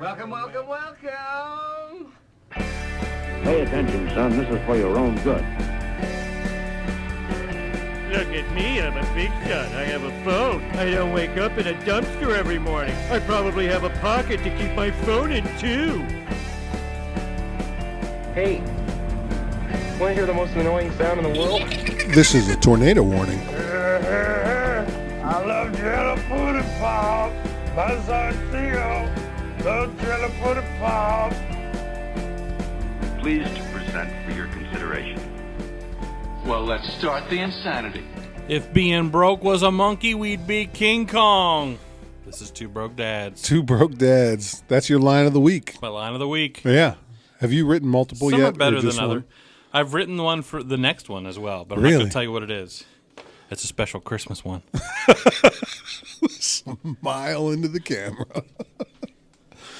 Welcome, welcome, welcome. Pay attention, son. This is for your own good. Look at me, I'm a big shot. I have a phone. I don't wake up in a dumpster every morning. I probably have a pocket to keep my phone in, too. Hey, want to hear the most annoying sound in the world? This is a tornado warning. I love jello pudding pop. My son Theo loves jello pudding pop. Pleased to present for your consideration. Well, let's start the insanity. If being broke was a monkey, we'd be King Kong. This is Two Broke Dads. Two broke dads. That's your line of the week. My line of the week. Yeah. Have you written multiple Some yet? are better or than just other. one? I've written one for the next one as well, but I'm not Really? going to tell you what it is. It's a special Christmas one. Smile into the camera.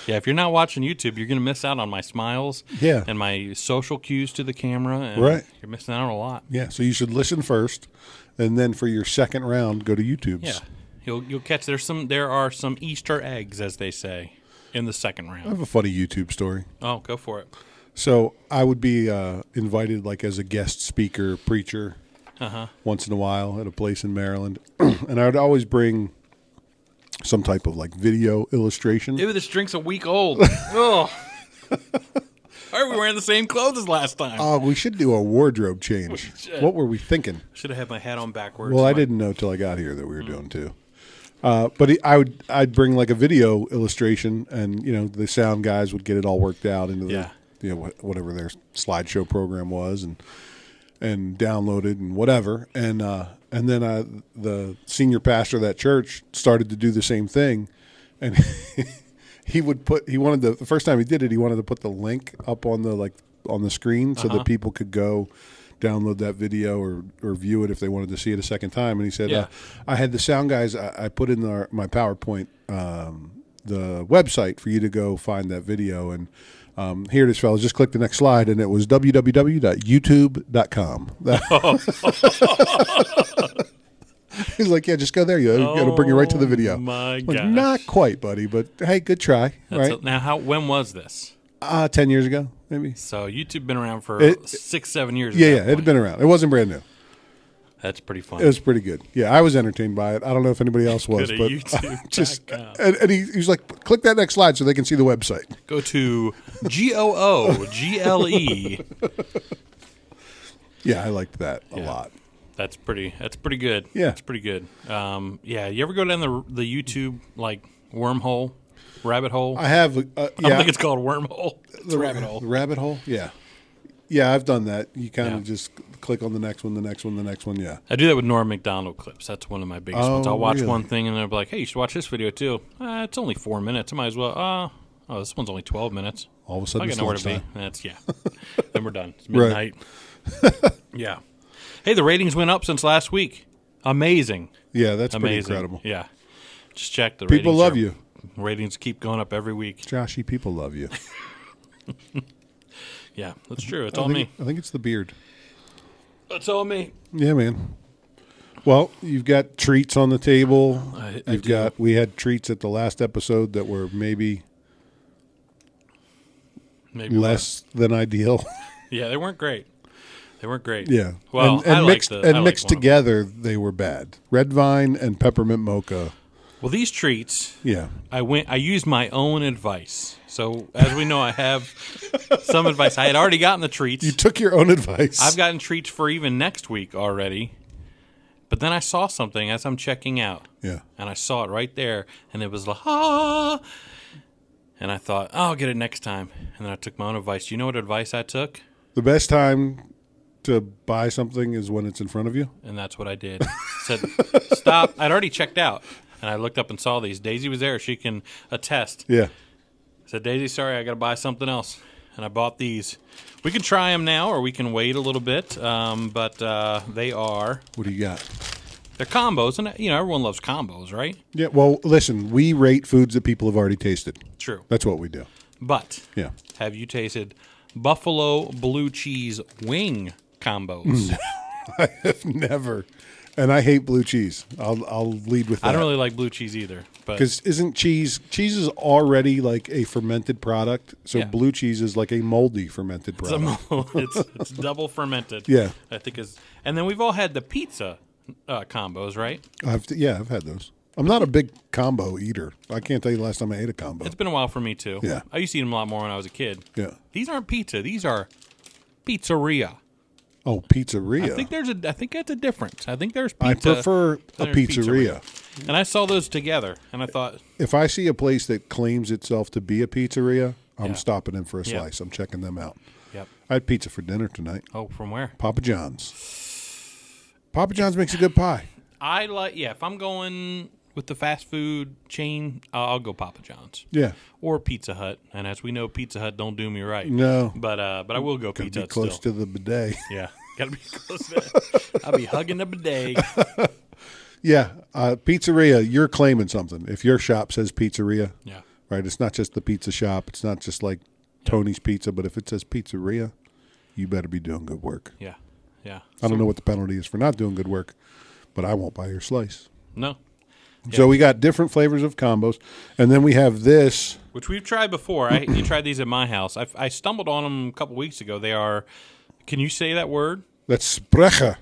Yeah, if you're not watching YouTube, you're going to miss out on my smiles and my social cues to the camera. And Right. You're missing out on a lot. Yeah, so you should listen first, and then for your second round, go to YouTube's. Yeah. You'll catch there are some Easter eggs, as they say, in the second I round. have a funny YouTube story. Oh, go for it. So I would be invited like as a guest speaker, preacher, once in a while at a place in Maryland, and I would always bring some type of like video illustration. Ew, this drink's a week old. Oh. Why are we wearing the same clothes as last time? Oh, we should do a wardrobe change. What were we thinking? Should have had my hat on backwards. Well, I didn't know till I got here that we were doing two. But I'd bring like a video illustration, and the sound guys would get it all worked out into the whatever their slideshow program was, and download it and whatever, and then the senior pastor of that church started to do the same thing, and the first time he did it, he wanted to put the link up on the screen so that people could go download that video or view it if they wanted to see it a second time. And he said, I had the sound guys, I put in my PowerPoint the website for you to go find that video, and here it is, fellas. Just click the next slide, and it was www.youtube.com. He's like, yeah, just go there. It'll bring you right to the video. My like, gosh. not quite, buddy, but hey, good try. Right? Now, when was this? 10 years ago, maybe. So YouTube been around for 6-7 years. Yeah, it had been around. It wasn't brand new. That's pretty fun. It was pretty good. Yeah, I was entertained by it. I don't know if anybody else was, Go to but YouTube.com. and he was like, click that next slide so they can see the website. Go to GOOGLE. Yeah, I liked that a lot. That's pretty good. Yeah. It's pretty good. You ever go down the YouTube like wormhole, rabbit hole? I have. I don't think it's called wormhole. It's a rabbit hole. The rabbit hole? Yeah. Yeah, I've done that. You kind of just click on the next one, the next one, the next one, yeah. I do that with Norm Macdonald clips. That's one of my biggest ones. I'll watch really? one thing and they'll be like, hey, you should watch this video too. It's only 4 minutes. I might as well. This one's only 12 minutes. All of a sudden, I it's got nowhere to be. lunchtime. Then we're done. It's midnight. Yeah. Hey, the ratings went up since last week. Amazing. Yeah, that's pretty Amazing. incredible. Yeah. Just check the People ratings. love you. Ratings keep going up every week. Joshy, people love you. Yeah, that's true. It's all me. I think it's the beard. It's all me. Yeah, man. Well, you've got treats on the table. We had treats at the last episode that were maybe less than ideal. Yeah, they weren't great. Yeah. Well, and mixed together, they were bad. Red Vine and peppermint mocha. Well, these treats. Yeah. I used my own advice. So as we know, I have some advice. I had already gotten the treats. You took your own advice. I've gotten treats for even next week already. But then I saw something as I'm checking out. Yeah. And I saw it right there, and it was like, ah. And I thought, I'll get it next time. And then I took my own advice. Do you know what advice I took? The best time to buy something is when it's in front of you. And that's what I did. Said, stop. I'd already checked out. And I looked up and saw these. Daisy was there. She can attest. Yeah. I said, Daisy, sorry, I got to buy something else. And I bought these. We can try them now, or we can wait a little bit. But they are. What do you got? They're combos. And, everyone loves combos, right? Yeah. Well, listen, we rate foods that people have already tasted. True. That's what we do. But have you tasted Buffalo Blue Cheese Wing combos? I have never. And I hate blue cheese. I'll lead with that. I don't really like blue cheese either. Because isn't cheese is already like a fermented product, so Yeah. blue cheese is like a moldy fermented product. It's double fermented. Yeah. I think is, and then we've all had the pizza combos, right? I've had those. I'm not a big combo eater. I can't tell you the last time I ate a combo. It's been a while for me too. Yeah. I used to eat them a lot more when I was a kid. Yeah. These aren't pizza. These are pizzeria. Oh, pizzeria. I think that's a difference. I think there's I pizza. prefer a then there's pizzeria. And I saw those together, and I thought, If I see a place that claims itself to be a pizzeria, I'm Yeah. stopping in for a Yeah. slice. I'm checking them out. yep. I had pizza for dinner tonight. Oh, from where? Papa John's. Papa John's makes a good pie. I like. Yeah, if I'm going with the fast food chain, I'll go Papa John's. Yeah. Or Pizza Hut, and as we know, Pizza Hut don't do me right. No. But I will go Gotta Pizza be Hut close still. to the bidet. Yeah, gotta be close to that. I'll be hugging the bidet. Yeah. Pizzeria, you're claiming something. If your shop says pizzeria, Yeah, right, it's not just the pizza shop. It's not just like Tony's Pizza, but if it says pizzeria, you better be doing good work. yeah, yeah. I don't know what the penalty is for not doing good work, but I won't buy your slice. No, So we got different flavors of combos, and then we have this. which we've tried before. You tried these at my house. I stumbled on them a couple weeks ago. They are. Can you say that word? That's Sprecher.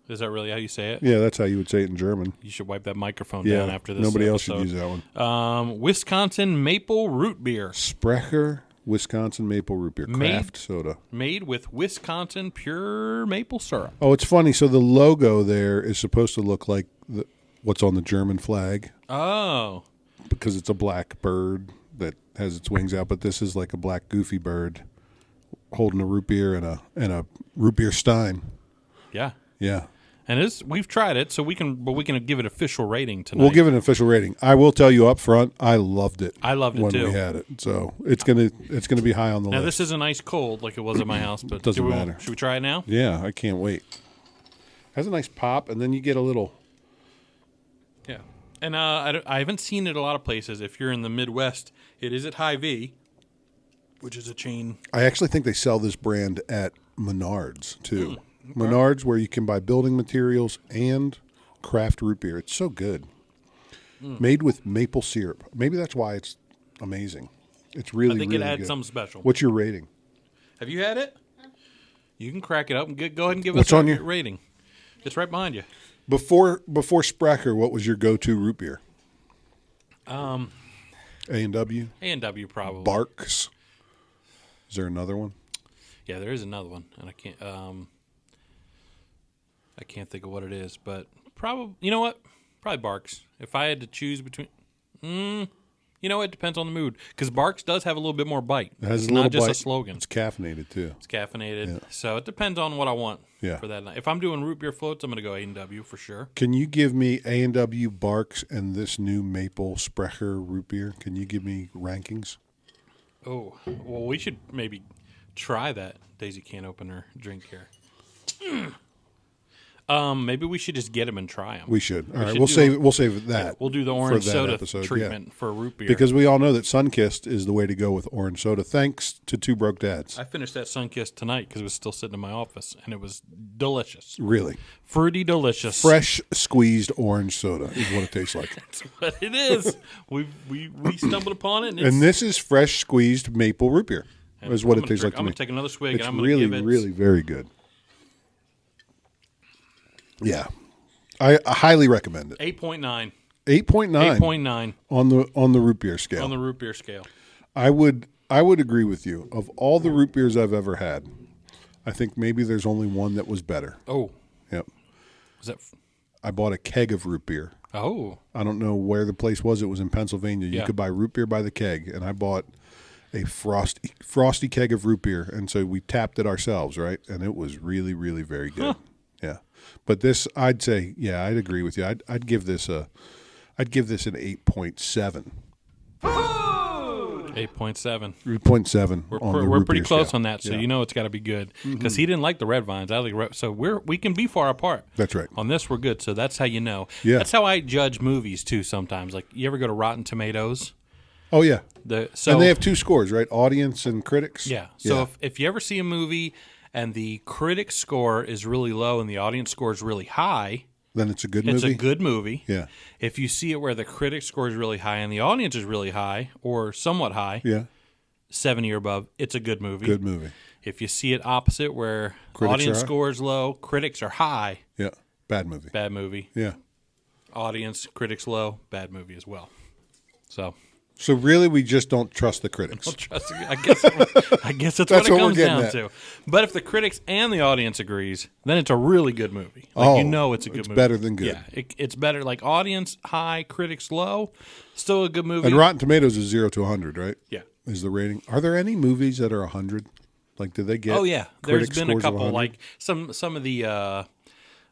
Is that really how you say it? Yeah, that's how you would say it in German. You should wipe that microphone Yeah, down after this. nobody else episode. should use that one. Wisconsin maple root beer. Sprecher, Wisconsin maple root beer, craft soda. Made with Wisconsin pure maple syrup. Oh, it's funny. So the logo there is supposed to look like what's on the German flag Oh, because it's a black bird that has its wings out, but this is like a black goofy bird holding a root beer and a root beer stein. yeah. Yeah. And we've tried it, so we can give it official rating tonight. We'll give it an official rating. I will tell you up front, I loved it. I loved it when too. we had it. So it's gonna be high on the Now list. this isn't ice cold like it was at my house, but Doesn't matter. Should we try it now? Yeah, I can't wait. Has a nice pop, and then you get a little. Yeah. And I haven't seen it a lot of places. If you're in the Midwest, it is at Hy-Vee, which is a chain. I actually think they sell this brand at Menards too. Menards, where you can buy building materials and craft root beer. It's so good. Made with maple syrup. Maybe that's why it's amazing. It's really, I think really it adds good. something special. What's your rating? Have you had it? You can crack it up and go ahead and give What's us on your your- rating. It's right behind you. Before Sprecher, what was your go-to root beer? A&W? A&W probably. Barks? Is there another one? Yeah, there is another one, and I can't think of what it is, but probably, you know what? Probably Barks. If I had to choose between, you know, it depends on the mood, because Barks does have a little bit more bite. It has It's a little not just bite. a slogan. It's caffeinated too. It's caffeinated, Yeah. so it depends on what I want Yeah. for that night. If I'm doing root beer floats, I'm going to go A&W for sure. Can you give me A&W, Barks, and this new maple Sprecher root beer? Can you give me rankings? Oh, well, we should maybe try that Daisy can opener drink here. Maybe we should just get them and try them. We should. All right, should we'll save that. We'll do the for orange that soda episode, treatment for root beer. because we all know that Sunkist is the way to go with orange soda. Thanks to Two Broke Dads. I finished that Sunkist tonight because it was still sitting in my office, and it was delicious. Really, Fruity delicious. fresh squeezed orange soda is what it tastes like. That's what it is. we stumbled upon it, and, And this is fresh squeezed maple root beer. Is what I'm it tastes gonna like to I'm me. going to take another swig, It's and I'm going to really, give it... really very good. Yeah, I highly recommend it. 8.9. 8.9 8.9 on the root beer scale. on the root beer scale. I would agree with you. Of all the root beers I've ever had, I think maybe there's only one that was better. Oh, Yep. was that... I bought a keg of root beer. Oh, I don't know where the place was. It was in Pennsylvania. You Yeah. could buy root beer by the keg, and I bought a frosty keg of root beer, and so we tapped it ourselves, right? And it was really, really very good. Yeah. But this, I'd say, yeah, I'd agree with you. I'd give this an 8.7. 8.7. 8.7 on the We're root pretty beer close scale. on that, so Yeah. you know it's got to be good. Because he didn't like the red vines. I like so we can be far apart. That's right. On this, we're good. So that's how you know. Yeah. That's how I judge movies too. Sometimes, like you ever go to Rotten Tomatoes? Oh yeah. And And they have two scores, right? Audience and critics. Yeah. So if you ever see a movie and the critic score is really low and the audience score is really high, Then it's a good It's movie? a good movie. Yeah. If you see it where the critic score is really high and the audience is really high or somewhat high, Yeah. 70 or above, it's a good movie. Good movie. If you see it opposite where Critics audience are high? score is low, critics are high, Yeah. Bad movie. bad movie. Yeah. Audience, critics low, bad movie as well. So, So really, we just don't trust the critics. I guess that's That's what it what we're comes getting down at. to. But if the critics and the audience agrees, then it's a really good movie. Oh, you know it's a good it's movie. better than good. Yeah, it's better. Like audience high, critics low, still a good movie. And Rotten Tomatoes is 0 to 100, right? Yeah. Is the rating? Are there any movies that are 100? Like, did they get? Oh yeah, there's critic been a scores of couple 100? like some of the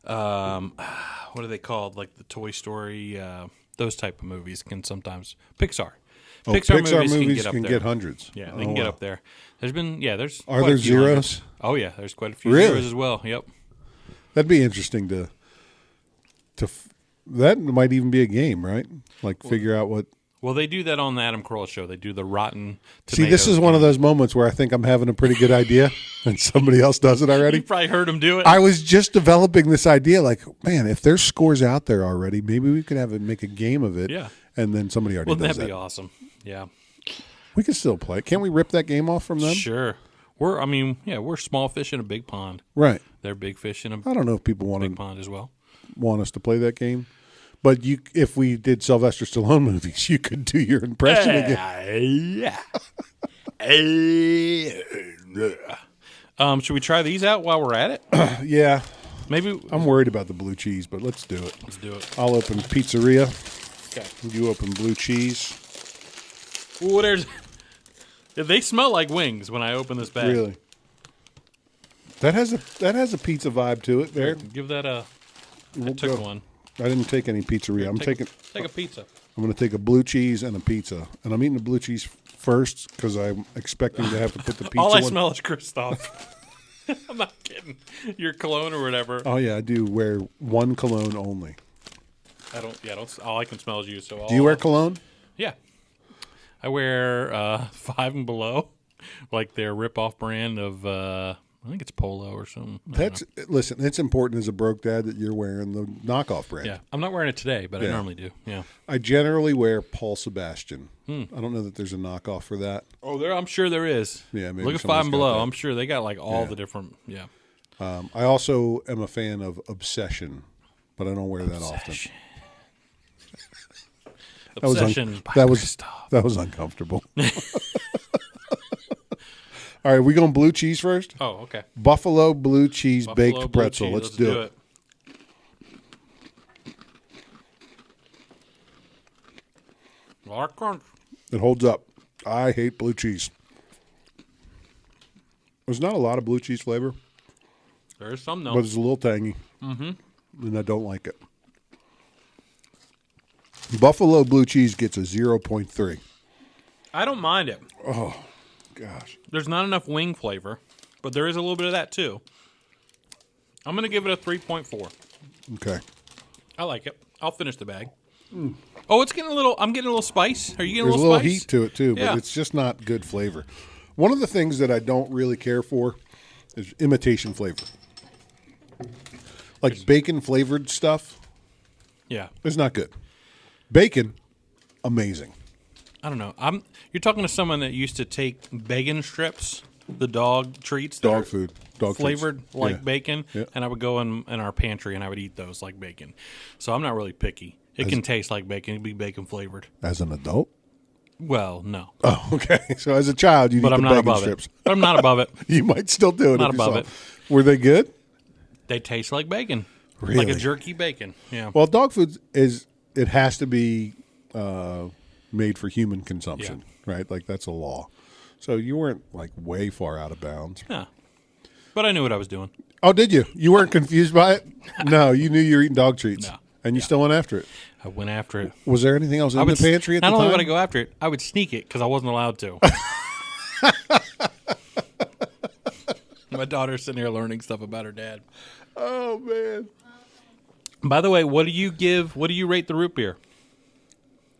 what are they called? Like the Toy Story, those type of movies can sometimes Pixar. Oh, Pixar movies can can get get up there. hundreds. Yeah, Oh, they can get wow. up there. There's Are quite there a few zeros? hundreds. Oh yeah, there's quite a few Really? zeros as well. Yep. That'd be interesting to. That might even be a game, right? Like figure out what. Well, they do that on the Adam Carolla show. They do the Rotten Tomatoes. See, this is one of those moments where I think I'm having a pretty good idea, and somebody else does it already. You probably heard them do it. I was just developing this idea, like, man, if there's scores out there already, maybe we could have it make a game of it. Yeah. And then somebody already Wouldn't does that that. be awesome? Yeah. We can still play. Can't we rip that game off from them? Sure. We're small fish in a big pond. Right. They're big fish in a I don't know if people want big to pond as well. want us to play that game, but if we did Sylvester Stallone movies, you could do your impression again. Should we try these out while we're at it? Yeah. Maybe I'm worried about the blue cheese, but let's do it. let's do it. I'll open pizzeria. Okay. You open blue cheese. Ooh, they smell like wings when I open this bag. Really? That has a pizza vibe to it there. Give that a. I We'll took go. one. I didn't take any pizzeria. I'm Take a pizza. going to take a blue cheese and a pizza, and I'm eating the blue cheese first because I'm expecting to have to put the pizza. All I one- smell is Christoph. I'm not kidding. Your cologne or whatever. Oh yeah, I do wear one cologne only. I don't. Yeah, don't. All I can smell is you. So Do you wear cologne? Yeah, I wear Five and Below, like their rip-off brand of. I think it's Polo or something. I don't know. Listen. It's important as a broke dad that you're wearing the knockoff brand. Yeah, I'm not wearing it today, but I Yeah. normally do. Yeah. I generally wear Paul Sebastian. I don't know that there's a knockoff for that. Oh, I'm sure there is. Yeah, maybe Look at somebody's Five and got Below. that. I'm sure they got like all Yeah. the different. Yeah. I also am a fan of Obsession, but I don't wear that often. Obsession. by That was Christoph. that was uncomfortable. All right, we going blue cheese first? Oh, okay. Buffalo blue cheese Buffalo baked blue pretzel. cheese. Let's do it. A lot of crunch. It holds up. I hate blue cheese. There's not a lot of blue cheese flavor, There is some though. but it's a little tangy. Mm-hmm. And I don't like it. Buffalo blue cheese gets a 0.3. I don't mind it. Gosh. There's not enough wing flavor, but there is a little bit of that too. I'm going to give it a 3.4. Okay. I like it. I'll finish the bag. Oh, it's getting a little. I'm getting a little spice. Are you getting There's a little spice? heat to it too, Yeah. but it's just not good flavor. One of the things that I don't really care for is imitation flavor. Like bacon flavored stuff Yeah. is not good. Bacon, amazing. I don't know. You're talking to someone that used to take bacon strips, the dog treats, that Dog are food. Dog flavored treats. like Yeah. bacon, Yeah. and I would go in our pantry and I would eat those like bacon. So I'm not really picky. It can taste like bacon. It'd be bacon flavored. As an adult? Well, no, Oh, okay. So as a child, you eat but the I'm not bacon above strips. it. But I'm not above it. You might still do it. Not if you above saw it. Were they good? They taste like bacon, like Really? a jerky bacon. Yeah. Well, dog food it has to be made for human consumption, right? Like that's a law. So you weren't like way far out of bounds. Yeah. But I knew what I was doing. Oh, did you? You weren't confused by it? No, you knew you were eating dog treats. No. And you still went after it. I went after it. Was there anything else in the pantry at the not time? only would I go after it, I would sneak it because I wasn't allowed to. My daughter's sitting here learning stuff about her dad. Oh, man. By the way, what do you rate the root beer?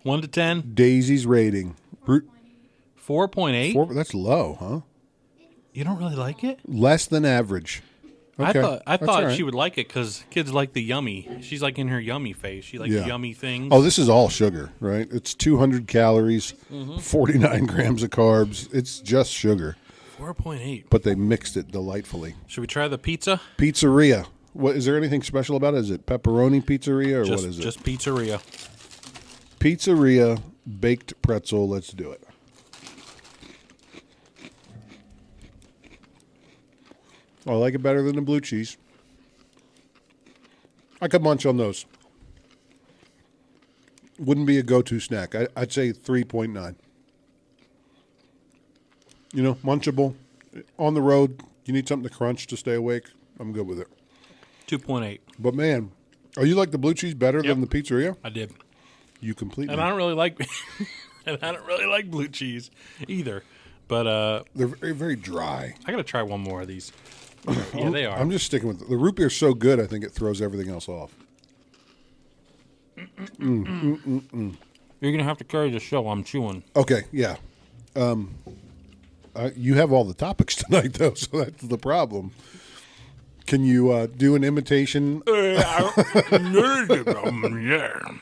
1 to 10? Daisy's rating. 4.8? That's low, huh? You don't really like it? Less than average. Okay. I That's thought all right. she would like it because kids like the yummy. She's like in her yummy phase. She likes Yeah. yummy things. Oh, this is all sugar, right? It's 200 calories, 49 grams of carbs. It's just sugar, 4.8. but they mixed it delightfully. Should we try the pizza? Pizzeria. What is there anything special about it? Is it pepperoni pizzeria or what is it? Just pizzeria. Pizzeria baked pretzel. Let's do it. I like it better than the blue cheese. I could munch on those. Wouldn't be a go-to snack. I'd say 3.9. You know, munchable. On the road, you need something to crunch to stay awake. I'm good with it. 2.8. But man, oh, you like the blue cheese better Yep. than the pizzeria? I did. You completely. And I don't really like and I don't really like blue cheese either. But They're very, very dry. I got to try one more of these. Yeah, they are. I'm just sticking with the root beer's so good. I think it throws everything else off. You're going to have to carry the show. I'm chewing. Okay, yeah. You have all the topics tonight, though, so that's the problem. Can you do an imitation? Yeah.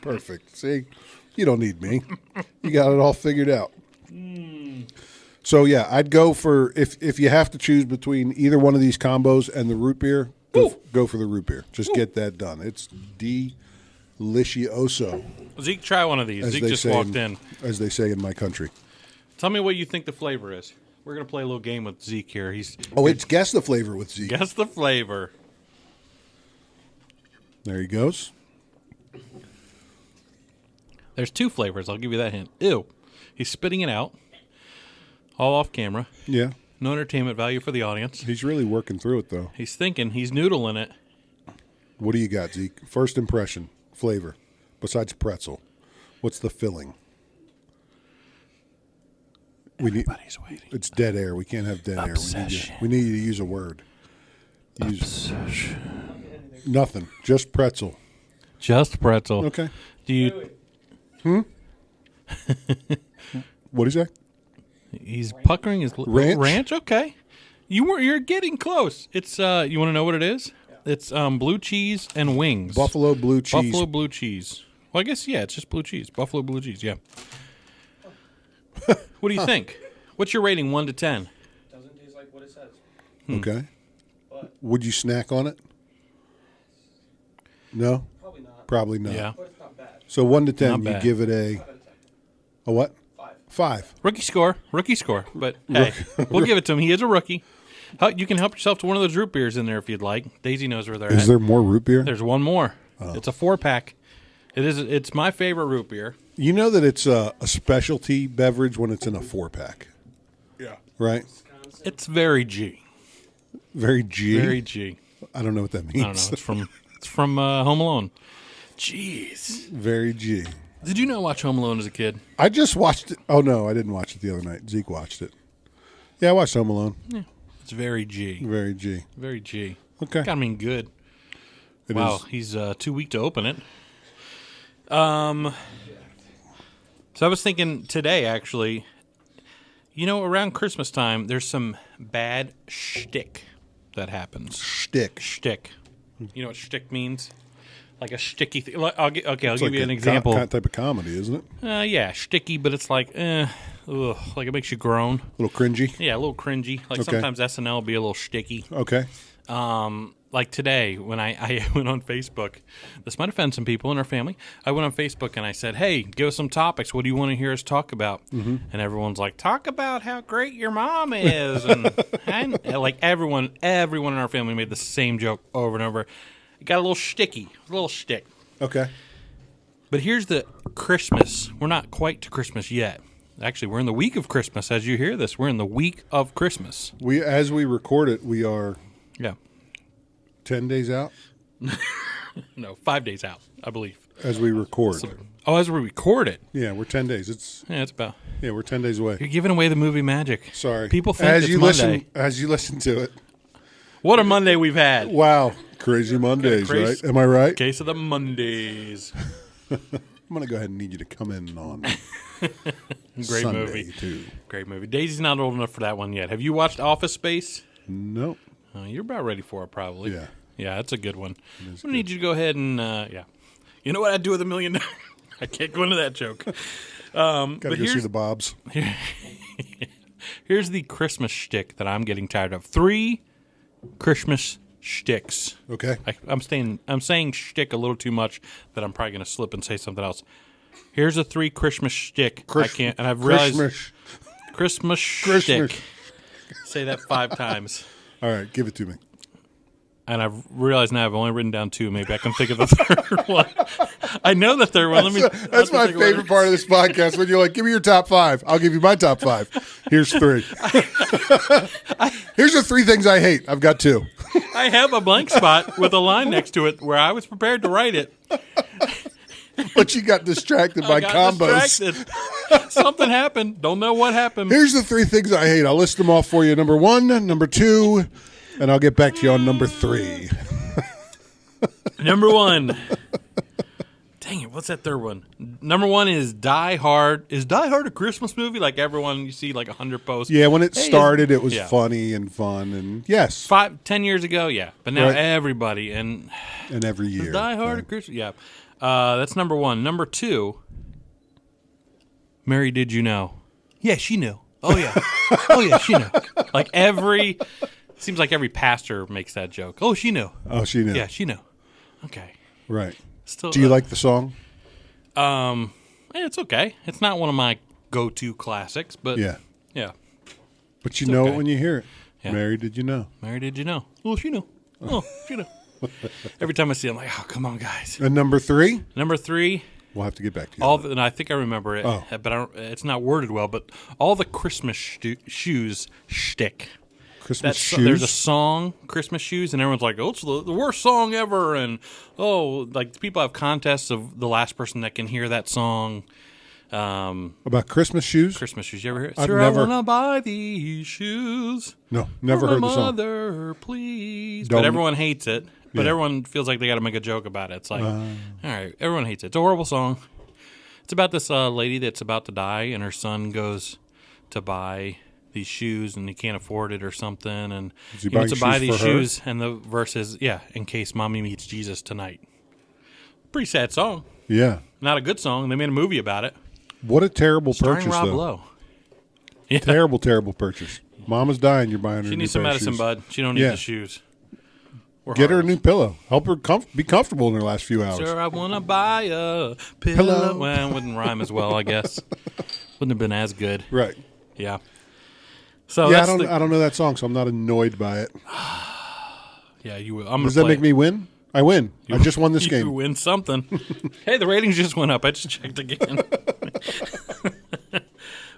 Perfect. See, you don't need me. You got it all figured out. So yeah, I'd go for if you have to choose between either one of these combos and the root beer, go for the root beer. Just get that done. It's delicioso, Zeke, try one of these. as Zeke they just say walked in. as they say in my country. Tell me what you think the flavor is. We're going to play a little game with Zeke here. Oh, it's guess the flavor with Zeke. Guess the flavor. There he goes. There's two flavors. I'll give you that hint. Ew. He's spitting it out. All off camera. Yeah, No entertainment value for the audience. he's really working through it though. He's thinking. He's noodling it. What do you got, Zeke? First impression, flavor. Besides pretzel, what's the filling? Everybody's waiting. It's dead air. We can't have dead Obsession. air. We need you to use a word. Nothing. Just pretzel. Just pretzel. Okay. Do you? What do you say? He's puckering his Ranch? Ranch. Okay. You're getting close. It's you want to know what it is? It's blue cheese and wings. Buffalo blue cheese. Buffalo blue cheese. Well, I guess yeah, it's just blue cheese. Buffalo blue cheese. Yeah. What do you think? What's your rating, 1 to 10? Doesn't taste like what it says. Okay. Would you snack on it? No? Probably not. Probably not. Yeah. But it's not bad. So 1 to 10, Not you bad. give it a what? 5. Rookie score. But hey, we'll give it to him. He is a rookie. You can help yourself to one of those root beers in there if you'd like. Daisy knows where they're Is at. there more root beer? There's one more. It's a 4-pack. It's my favorite root beer. You know that it's a specialty beverage when it's in a 4-pack. Yeah. Right? It's very G. Very G. Very G. I don't know what that I means. don't know. It's from Home Alone. Jeez. Very G. Did you not watch Home Alone as a kid? I just watched it. Oh, no, I didn't watch it the other night. Zeke watched it. Yeah, I watched Home Alone. Yeah. It's very G. Very G. Very G. Okay. Got me good. It Wow, is. he's too weak to open it. So I was thinking today, actually, around Christmas time, there's some bad shtick that happens. Shtick. Shtick. You know what shtick means? Like a shticky thing. I'll give It's you an a example. kind of type of comedy, isn't it? Yeah, shticky, but it's like, like it makes you groan. A little cringy. Yeah, a little cringy. Like Okay. sometimes SNL will be a little shticky. Okay. Like today, when I went on Facebook, this might offend some people in our family. I went on Facebook and I said, hey, give us some topics. What do you want to hear us talk about? Mm-hmm. And everyone's like, talk about how great your mom is. and like everyone in our family made the same joke over and over. It got a little shticky, a little shtick. Okay. But here's the Christmas. We're not quite to Christmas yet. Actually, we're in the week of Christmas. As you hear this, we're in the week of Christmas. As we record it, we are Yeah. 10 days out No, 5 days out, I believe. as we record. Oh, as we record it. Yeah, we're 10 days. It's About. we're 10 days away. You're giving away the movie magic. Sorry. People think as it's you Monday. as you listen to it. What a Monday we've had. Wow, crazy Mondays, Crazy- right? Am I right? Case of the Mondays. I'm going to go ahead and need you to come in on Great Sunday movie. too. Great movie. Daisy's not old enough for that one yet. Have you watched Office Space? Nope. You're about ready for it, probably. Yeah. Yeah, that's a good one. I'm gonna need you to go ahead and yeah. You know what I'd do with $1 million? I can't go into that joke. Gotta go see the Bobs. Here's the Christmas shtick that I'm getting tired of. 3 Christmas shticks. Okay. I'm saying shtick a little too much that I'm probably going to slip and say something else. Here's a 3 Christmas shtick. I can't, and I've realized Christmas shtick. Say that 5 times. All right, give it to me. And I've realized now I've only written down 2. Maybe I can think of the third one. I know the third one. That's my favorite part of this podcast. When you're like, "Give me your top 5," I'll give you my top 5. Here's 3. Here's the 3 things I hate. I've got 2. I have a blank spot with a line next to it where I was prepared to write it. But you got distracted by combos. Distracted. Something happened. Don't know what happened. Here's the 3 things I hate. I'll list them off for you. Number 1, number 2, and I'll get back to you on number 3. Number 1. Dang it, what's that third one? Number 1 is Die Hard. Is Die Hard a Christmas movie? Like everyone, you see like 100 posts. Yeah, when it started, it was funny and fun, and yes. 10 years ago, yeah. But now everybody, and every year. Die Hard a Christmas, yeah. That's number 1. Number 2, Mary, did you know? Yeah, she knew. Oh, yeah. Oh, yeah, she knew. Seems like every pastor makes that joke. Oh, she knew. Oh, she knew. Yeah, she knew. Okay. Right. Still, do you like the song? It's okay. It's not one of my go-to classics, but yeah. But you know it when you hear it. Yeah. Mary, did you know? Mary, did you know? Oh, she knew. Oh, she knew. Every time I see it, I'm like, oh, come on, guys. And number 3? Number 3. We'll have to get back to you. And I think I remember it, but it's not worded well. But all the Christmas shoes shtick. Christmas shoes? There's a song, Christmas Shoes, and everyone's like, oh, it's the worst song ever. And, like people have contests of the last person that can hear that song. About Christmas shoes? Christmas shoes. You ever hear it? I've Sure, never. I want to buy these shoes. No, never heard the song. Mother, please. But everyone hates it. But everyone feels like they got to make a joke about it. It's like, all right, everyone hates it. It's a horrible song. It's about this lady that's about to die, and her son goes to buy these shoes, and he can't afford it or something. And he wants to buy these shoes, and the verse is, in case mommy meets Jesus tonight. Pretty sad song. Yeah. Not a good song. They made a movie about it. What a terrible Starring purchase, Rob though. Lowe. Yeah. Terrible, terrible purchase. Mama's dying. You're buying her She a new needs some pair of medicine, shoes. bud. She don't need the shoes. Get her a new pillow. Help her be comfortable in her last few hours. Sure, I want to buy a pillow. Well, it wouldn't rhyme as well, I guess. Wouldn't have been as good. Right. Yeah. So I don't know that song, so I'm not annoyed by it. Yeah, you will. Does that make me win? I win. I just won this game. You win something. Hey, the ratings just went up. I just checked again.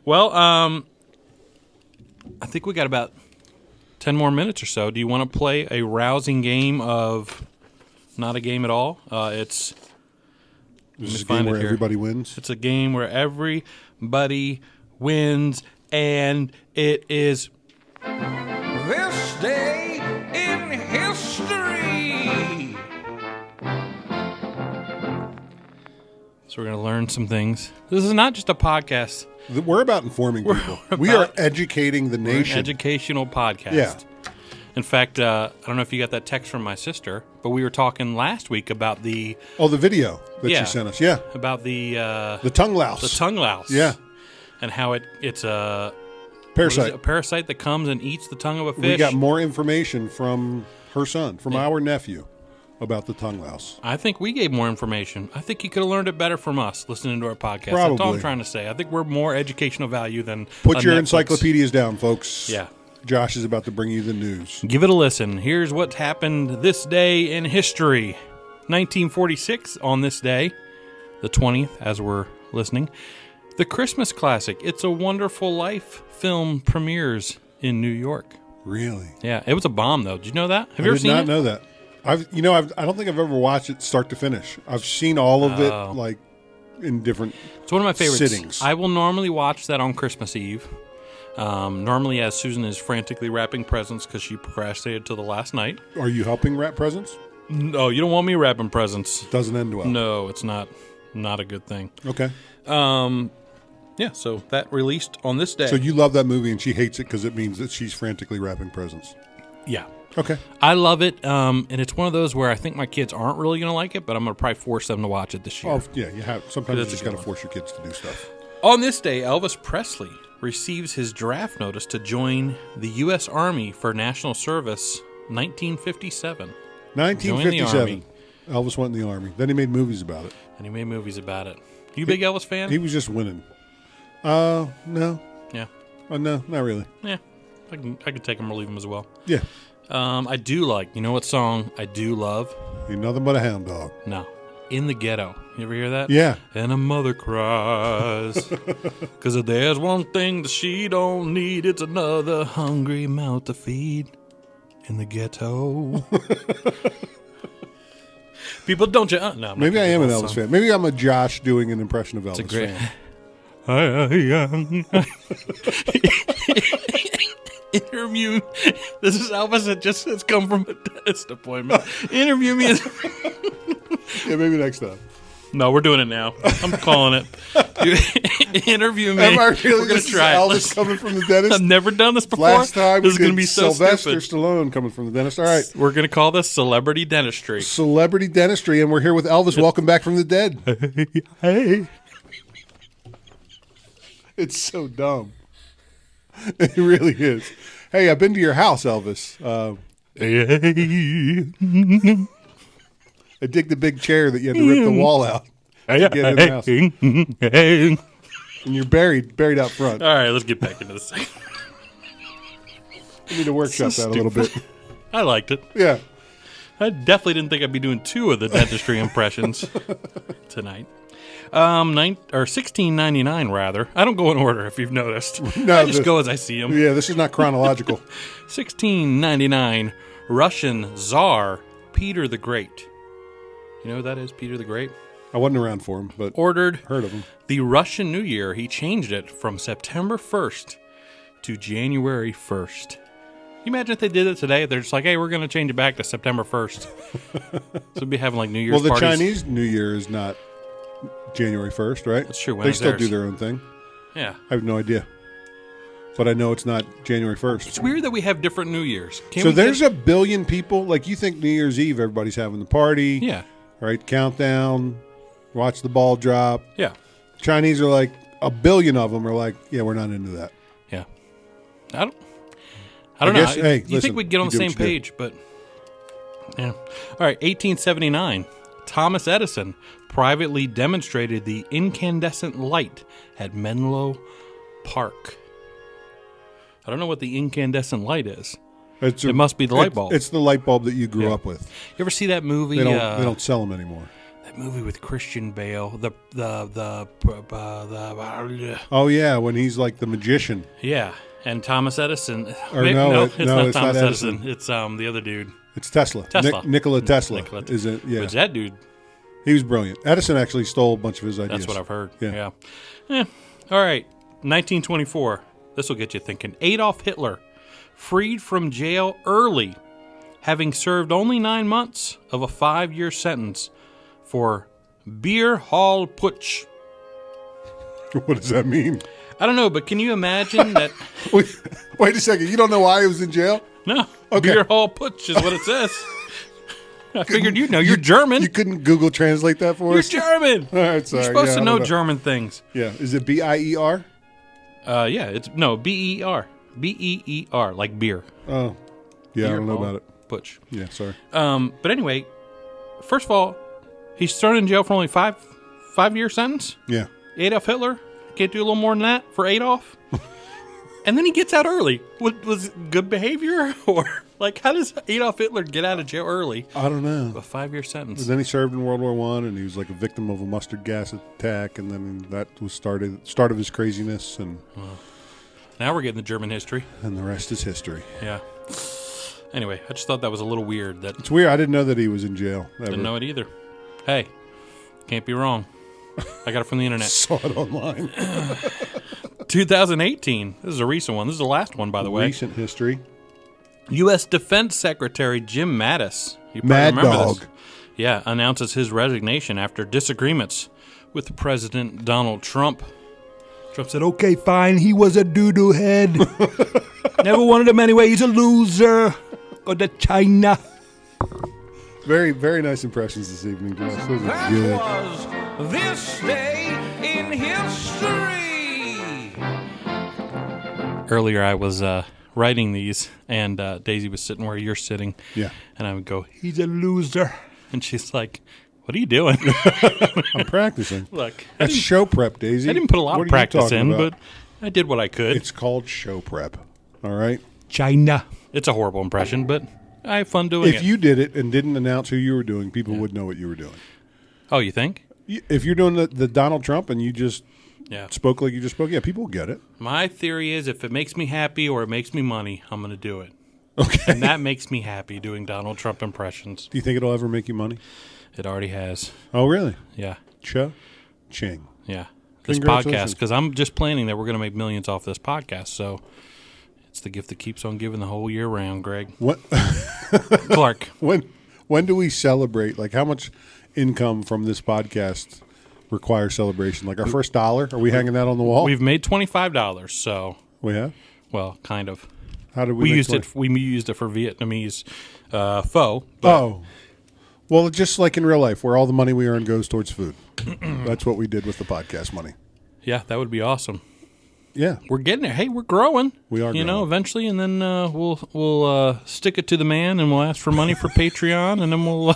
Well, I think we got about 10 more minutes or so. Do you want to play a rousing game of not a game at all? This is a game where everybody wins? It's a game where everybody wins, and it is This day in history. So we're going to learn some things. This is not just a podcast. We're about informing people. We are educating the nation. We're an educational podcast. Yeah. In fact, I don't know if you got that text from my sister, but we were talking last week about the... Oh, the video that she sent us. Yeah. About the tongue louse. The tongue louse. Yeah. And how it's a... Parasite. A parasite that comes and eats the tongue of a fish. We got more information from her son, from our nephew, about the tongue louse. I think we gave more information. I think you could have learned it better from us listening to our podcast. Probably. That's all I'm trying to say. I think we're more educational value than Put your Netflix. encyclopedias down, folks. Yeah. Josh is about to bring you the news. Give it a listen. Here's what happened this day in history. 1946, on this day, the 20th, as we're listening, the Christmas classic, It's a Wonderful Life film premieres in New York. Really? Yeah, it was a bomb, though. Did you know that? Have you ever seen it? I did not know that. I don't think I've ever watched it start to finish. I've seen all of it, like, in different It's one of my favorite sittings. I will normally watch that on Christmas Eve. Normally, as Susan is frantically wrapping presents because she procrastinated till the last night. Are you helping wrap presents? No, you don't want me wrapping presents. Doesn't end well. No, it's not a good thing. Okay. Yeah, so that released on this day. So you love that movie and she hates it because it means that she's frantically wrapping presents. Yeah. Okay. I love it, and it's one of those where I think my kids aren't really going to like it, but I'm going to probably force them to watch it this year. Oh, yeah, you have. Sometimes you That's a just good got to one. force your kids to do stuff. On this day, Elvis Presley receives his draft notice to join the U.S. Army for national service 1957. 1957. Elvis went in the Army. Then he made movies about it. And he made movies about it. You a big Elvis fan? He was just winning. No. Yeah. No, not really. Yeah. I could take him or leave him as well. Yeah. I do like, you know what song I do love? You're nothing but a hound dog. No. In the Ghetto. You ever hear that? Yeah. And a mother cries. Because if there's one thing that she don't need, it's another hungry mouth to feed. In the ghetto. People don't... no, Maybe I am an Elvis fan. Maybe I'm a Josh doing an impression of Elvis It's a great... fan. Interview. This is Elvis that just has come from a dentist appointment. Interview me. Yeah, maybe next time. No, we're doing it now. I'm calling it. Interview me. Am I really? We're gonna This is try Elvis it. coming from the dentist. I've never done this before. Last time this we is going to did be so Sylvester stupid. Stallone coming from the dentist. All right. We're going to call this Celebrity Dentistry. Celebrity Dentistry, and we're here with Elvis. Welcome back from the dead. Hey. It's so dumb. It really is. Hey, I've been to your house, Elvis. I dig the big chair that you had to rip the wall out to get in the house. And you're buried out front. All right, let's get back into this. We need to workshop that a little bit. I liked it. Yeah. I definitely didn't think I'd be doing 2 of the dentistry impressions tonight. 1699, rather. I don't go in order, if you've noticed. No, I just go as I see them. Yeah, this is not chronological. 1699, Russian Tsar Peter the Great. You know who that is, Peter the Great? I wasn't around for him, but Ordered heard of him. the Russian New Year. He changed it from September 1st to January 1st. You imagine if they did it today? They're just like, hey, we're going to change it back to September 1st. So we'd be having like New Year's Well, the parties. Chinese New Year is not January 1st, right? That's true. When They is still theirs? do their own thing. Yeah. I have no idea. But I know it's not January 1st. It's weird that we have different New Years. So there's a billion people. Like, you think New Year's Eve, everybody's having the party. Yeah. Right? Countdown. Watch the ball drop. Yeah. Chinese are like, a billion of them are like, yeah, we're not into that. Yeah. I don't know. guess, hey, you listen, think we'd get on you the do same what you do. page, but yeah. All right, 1879. Thomas Edison privately demonstrated the incandescent light at Menlo Park. I don't know what the incandescent light is. It must be the light bulb. It's the light bulb that you grew up with. You ever see that movie? They don't sell them anymore. That movie with Christian Bale. Oh yeah, when he's like the magician. Yeah, and Thomas Edison. Or Wait, no, it's not Thomas Edison. It's the other dude. It's Tesla. Tesla. Nikola Tesla. Nikola. Is it? Yeah. It's that dude. He was brilliant. Edison actually stole a bunch of his ideas. That's what I've heard. Yeah. All right. 1924. This will get you thinking. Adolf Hitler, freed from jail early, having served only 9 months of a 5-year sentence for beer hall putsch. What does that mean? I don't know, but can you imagine that? Wait a second. You don't know why he was in jail? No. Okay. Beer hall putsch is what it says. I figured you'd know. You're German. You couldn't Google translate that for You're us? German. All right, sorry. You're supposed Yeah, to I know don't German things. Yeah. Is it B-I-E-R? Yeah, it's B-E-R. B-E-E-R, like beer. Oh. Yeah, I don't know about it. Putsch. Yeah, sorry. But anyway, first of all, he's thrown in jail for only 5-year sentence. Yeah. Adolf Hitler can't do a little more than that for Adolf. And then he gets out early. Was it good behavior, or like how does Adolf Hitler get out of jail early? I don't know. A 5-year sentence. And then he served in World War I, and he was like a victim of a mustard gas attack, and then that was start of his craziness, and Now we're getting the German history. and the rest is history. Yeah. Anyway, I just thought that was a little weird. That It's weird. I didn't know that he was in jail. Ever. didn't know it either. Hey, can't be wrong. I got it from the internet. Saw it online. 2018. This is a recent one. This is the last one, by the way. Recent history. U.S. Defense Secretary Jim Mattis. You probably Mad remember Dog. this. Yeah, announces his resignation after disagreements with President Donald Trump. Trump said, okay, fine, he was a doo-doo head. Never wanted him anyway, he's a loser. go to China. Very, very nice impressions this evening, Josh. Those are That good. was this day in history. Earlier, I was writing these, and Daisy was sitting where you're sitting. Yeah. And I would go, he's a loser. And she's like, what are you doing? I'm practicing. Look, That's show prep, Daisy. I didn't put a lot What of are you practice talking in, about? but I did what I could. It's called show prep. All right? China. It's a horrible impression, but I have fun doing it. If you did it and didn't announce who you were doing, people would know what you were doing. Oh, you think? If you're doing the Donald Trump and you just Yeah. spoke like you just spoke, yeah, people will get it. My theory is if it makes me happy or it makes me money, I'm going to do it. Okay. And that makes me happy doing Donald Trump impressions. Do you think it'll ever make you money? It already has. Oh, really? Yeah. Cha-ching. Yeah. This Congratulations. podcast, because I'm just planning that we're going to make millions off this podcast. So it's the gift that keeps on giving the whole year round, Greg. What? Clark. When do we celebrate? Like, how much income from this podcast requires celebration? Like our first dollar? Are we hanging that on the wall? We've made $25, so, We have? well, kind of. How did we We make used 20? it. We used it for Vietnamese pho. But Oh. Well, just like in real life, where all the money we earn goes towards food. That's what we did with the podcast money. yeah, that would be awesome. Yeah. We're getting there. Hey, we're growing. We are You know, growing. eventually, and then we'll stick it to the man, and we'll ask for money for Patreon, and then we'll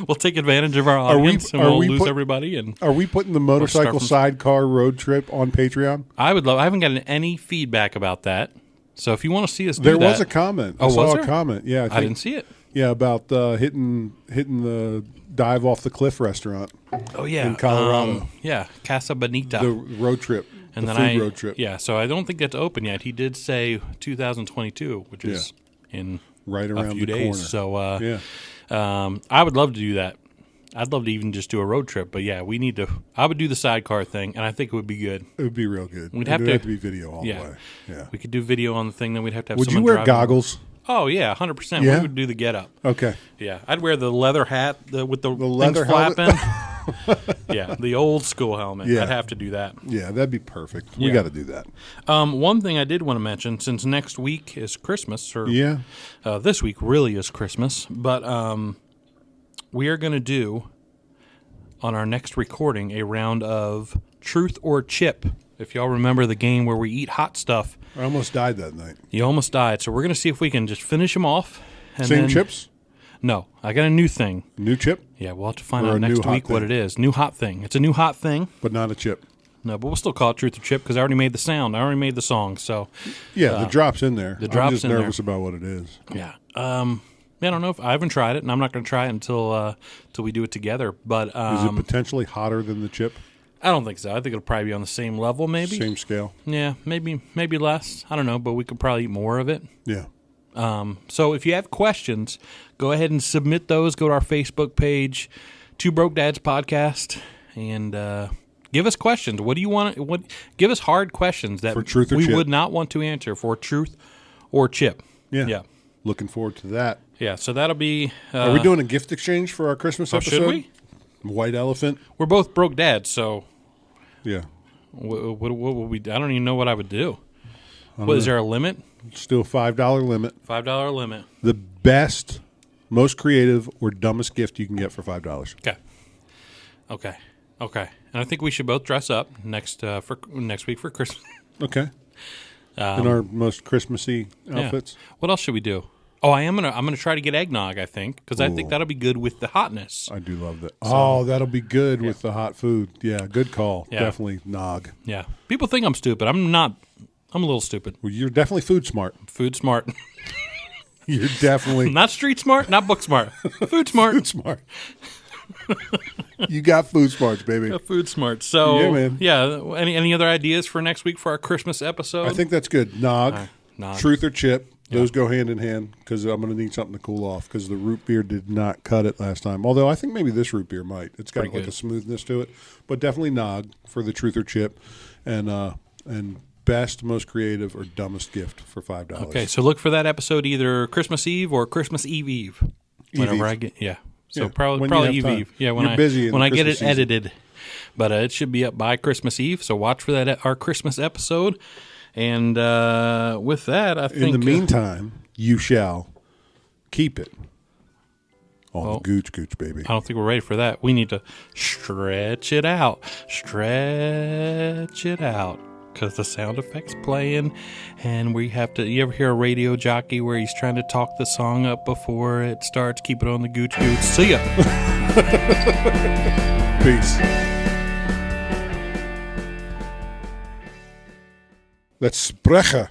we'll take advantage of our we- audience, and are we'll we lose put- everybody. And Are we putting the motorcycle from- sidecar road trip on Patreon? I would love. I haven't gotten any feedback about that. So if you want to see us do There that, was a comment. Oh, I saw was a there? comment. Yeah, I didn't see it. Yeah, about hitting the dive off the cliff restaurant, Oh yeah, In Colorado. yeah, Casa Bonita. the road trip, and the then food road trip. Yeah, so I don't think that's open yet. He did say 2022, which is in Right a around few the days. corner. So Yeah. I would love to do that. I'd love to even just do a road trip, but yeah, we need to. I would do the sidecar thing, and I think it would be good. It would be real good. We'd It have would to- have to be video all Yeah. the way. Yeah. We could do video on the thing, then we'd have to have Would you someone wear driving. goggles? Oh yeah, 100%. Yeah? We would do the get up. Okay. Yeah, I'd wear the leather hat with the leather things helmet? flapping. Yeah, the old school helmet. Yeah. I'd have to do that. Yeah, that'd be perfect. We Yeah. got to do that. One thing I did want to mention, since next week is Christmas, or Yeah. this week really is Christmas, but we are going to do on our next recording a round of Truth or Chip. If y'all remember the game where we eat hot stuff, I almost died that night. you almost died. So we're going to see if we can just finish them off. And Same then, chips? No, I got a new thing. New chip, Yeah, we'll have to find Or out a new next hot week what thing? it is. New hot thing. It's a new hot thing. but not a chip. No, but we'll still call it Truth or Chip because I already made the sound. I already made the song. So, Yeah, the drop's in there. the drop's I'm just in there. nervous about what it is. yeah. I don't know if I haven't tried it, and I'm not going to try it until we do it together. But Is it potentially hotter than the chip? I don't think so. I think it'll probably be on the same level, maybe. Same scale? Yeah, maybe less. I don't know, but we could probably eat more of it. Yeah. So if you have questions, go ahead and submit those. Go to our Facebook page, Two Broke Dads Podcast, and give us questions. What do you want? Give us hard questions that For truth or we chip. would not want to answer for truth or chip. Yeah. Yeah. Looking forward to that. Yeah, so that'll be. Are we doing a gift exchange for our Christmas episode? Should we? White elephant? We're both broke dads, so Yeah. what would we? I don't even know what I would do. What is there a limit? Let's do a $5 limit. $5 limit. The best, most creative, or dumbest gift you can get for $5. Okay. And I think we should both dress up next week for Christmas. Okay. In our most Christmassy outfits. Yeah. What else should we do? Oh, I'm gonna try to get eggnog. I think because I think that'll be good with the hotness. I do love that. That'll be good with the hot food. Yeah, good call. Yeah. Definitely nog. Yeah. People think I'm stupid. I'm not. I'm a little stupid. Well, you're definitely food smart. Food smart. You're definitely Not street smart. Not book smart. Food smart. food smart. You got food smarts, baby. Food smart. So Yeah, man. Yeah. Any other ideas for next week for our Christmas episode? I think that's good. Nog, nog. truth or chip. Those go hand in hand because I'm going to need something to cool off because the root beer did not cut it last time. Although I think maybe this root beer might. It's got Pretty like good. a smoothness to it. But definitely nog for the truth or chip. And best, most creative, or dumbest gift for $5. Okay, so look for that episode either Christmas Eve or Christmas Eve. Whenever I get So Yeah, probably when you probably have time. Eve. Yeah, when You're busy in when the I get it Christmas season. edited. But it should be up by Christmas Eve, so watch for that our Christmas episode. And with that, I think In the meantime, you shall Keep it. On Well, the gooch, baby. I don't think we're ready for that. We need to stretch it out. Stretch it out. Because the sound effect's playing, and we have to. You ever hear a radio jockey where he's trying to talk the song up before it starts? Keep it on the gooch. See ya. Peace. Let's sprechen.